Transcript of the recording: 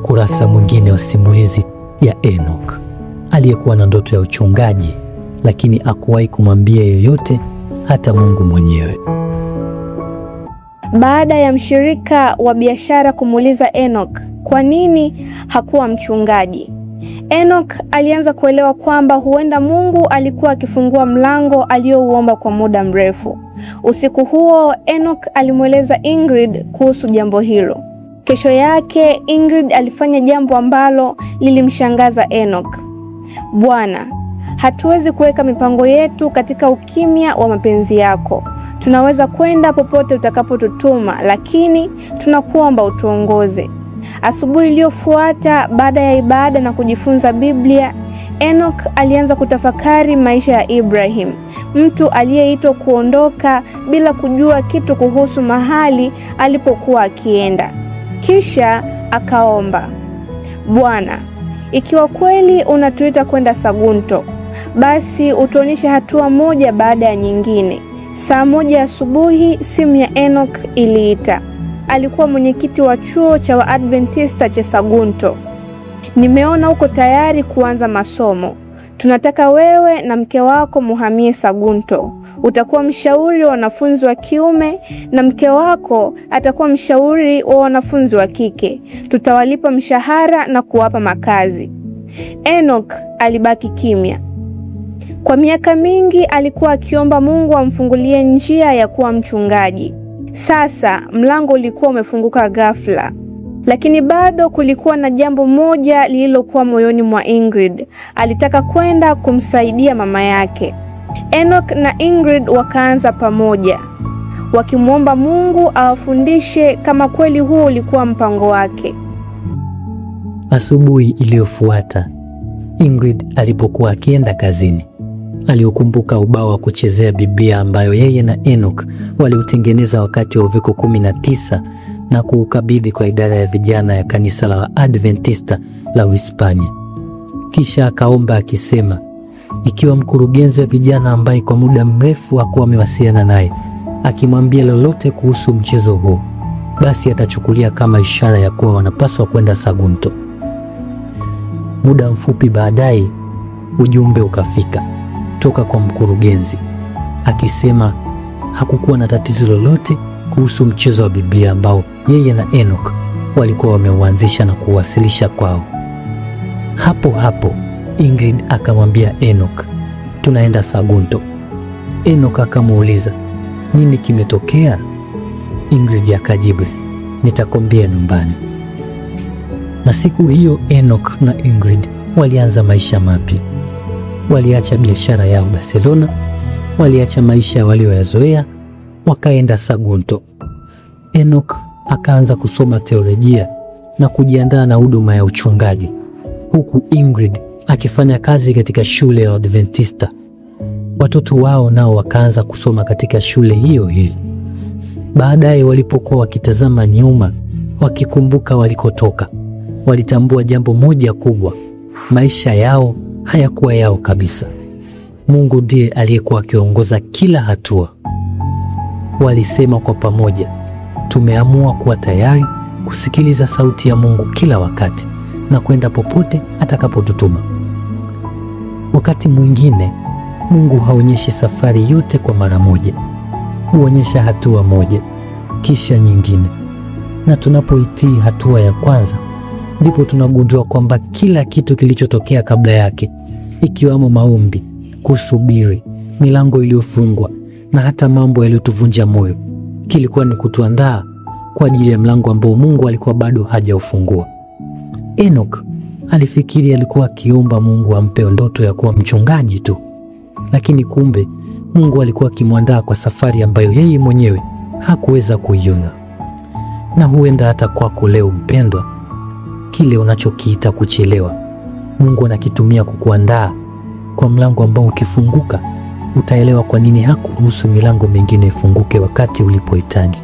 ukurasa mwingine wa simulizi ya Enoch aliyekuwa na ndoto ya uchungaji, lakini hakuwahi kumwambia yoyote, hata Mungu mwenyewe. Baada ya mshirika wa biashara kumuuliza Enoch kwa nini hakuwa mchungaji, Enoch alianza kuelewa kwamba huenda Mungu alikuwa akifungua mlango aliyouomba kwa muda mrefu. Usiku huo Enoch alimweleza Ingrid kuhusu jambo hilo. Kesho yake Ingrid alifanya jambo ambalo lilimshangaza Enoch. Bwana, hatuwezi kuweka mipango yetu katika ukimya wa mapenzi yako. Tunaweza kwenda popote utakapotutuma, lakini tunakuomba utuongoze. Asubuhi iliyofuata, baada ya ibada na kujifunza Biblia, Enoch alianza kutafakari maisha ya Ibrahim, mtu aliyeitwa kuondoka bila kujua kitu kuhusu mahali alipokuwa akienda. Kisha akaomba, Bwana, ikiwa kweli unatuita kwenda Sagunto, basi utuonyeshe hatua moja baada ya nyingine. Saa 1 asubuhi simu ya Enoch iliita. Alikuwa mwenyekiti wa chuo cha Waadventista cha Sagunto. Nimeona uko tayari kuanza masomo. Tunataka wewe na mke wako muhamie Sagunto. Utakuwa mshauri wa wanafunzi wa kiume na mke wako atakuwa mshauri wa wanafunzi wa kike. Tutawalipa mshahara na kuwapa makazi. Enoch alibaki kimya. Kwa miaka mingi alikuwa akiomba Mungu amfungulie njia ya kuwa mchungaji. Sasa mlango ulikuwa umefunguka ghafla. Lakini bado kulikuwa na jambo moja lililokuwa moyoni mwa Ingrid. Alitaka kwenda kumsaidia mama yake. Enoch na Ingrid wakaanza pamoja, wakimwomba Mungu awafundishe kama kweli huo ulikuwa mpango wake. Asubuhi iliyofuata, Ingrid alipokuwa akienda kazini, aliukumbuka ubao wa kuchezea Biblia ambayo yeye na Enoch waliutengeneza wakati wa uviko 19 na kuukabidhi kwa idara ya vijana ya kanisa la Adventista la Uhispania. Kisha akaomba akisema, ikiwa mkurugenzi wa vijana ambaye kwa muda mrefu hakuwa amewasiliana naye akimwambia lolote kuhusu mchezo huo, basi atachukulia kama ishara ya kuwa wanapaswa kwenda Sagunto. Muda mfupi baadaye ujumbe ukafika toka kwa mkurugenzi akisema hakukuwa na tatizo lolote kuhusu mchezo wa Biblia ambao yeye na Enoch walikuwa wameuanzisha na kuwasilisha kwao. Hapo hapo Ingrid akamwambia Enoch, tunaenda Sagunto. Enoch akamuuliza, nini kimetokea? Ingrid akajibu, nitakwambia nyumbani. Na siku hiyo Enoch na Ingrid walianza maisha mapya. Waliacha biashara yao Barcelona, waliacha maisha walioyazoea, wakaenda Sagunto. Enoch akaanza kusoma teolojia na kujiandaa na huduma ya uchungaji, huku Ingrid akifanya kazi katika shule ya Adventista. Watoto wao nao wakaanza kusoma katika shule hiyo hiyo. Baadaye walipokuwa wakitazama nyuma, wakikumbuka walikotoka, walitambua jambo moja kubwa: maisha yao hayakuwa yao kabisa. Mungu ndiye aliyekuwa akiongoza kila hatua. Walisema kwa pamoja, tumeamua kuwa tayari kusikiliza sauti ya Mungu kila wakati na kwenda popote atakapotutuma. Wakati mwingine Mungu haonyeshi safari yote kwa mara moja, huonyesha hatua moja kisha nyingine, na tunapoitii hatua ya kwanza ndipo tunagundua kwamba kila kitu kilichotokea kabla yake, ikiwamo maombi, kusubiri, milango iliyofungwa na hata mambo yaliyotuvunja moyo, kilikuwa ni kutuandaa kwa ajili ya mlango ambao Mungu alikuwa bado hajaufungua. Enoch alifikiri alikuwa akiomba Mungu ampe ndoto ya kuwa mchungaji tu, lakini kumbe Mungu alikuwa akimwandaa kwa safari ambayo yeye mwenyewe hakuweza kuiona. Na huenda hata kwako leo mpendwa, kile unachokiita kuchelewa, Mungu anakitumia kukuandaa kwa mlango ambao ukifunguka utaelewa kwa nini hakuruhusu milango mingine ifunguke wakati ulipohitaji.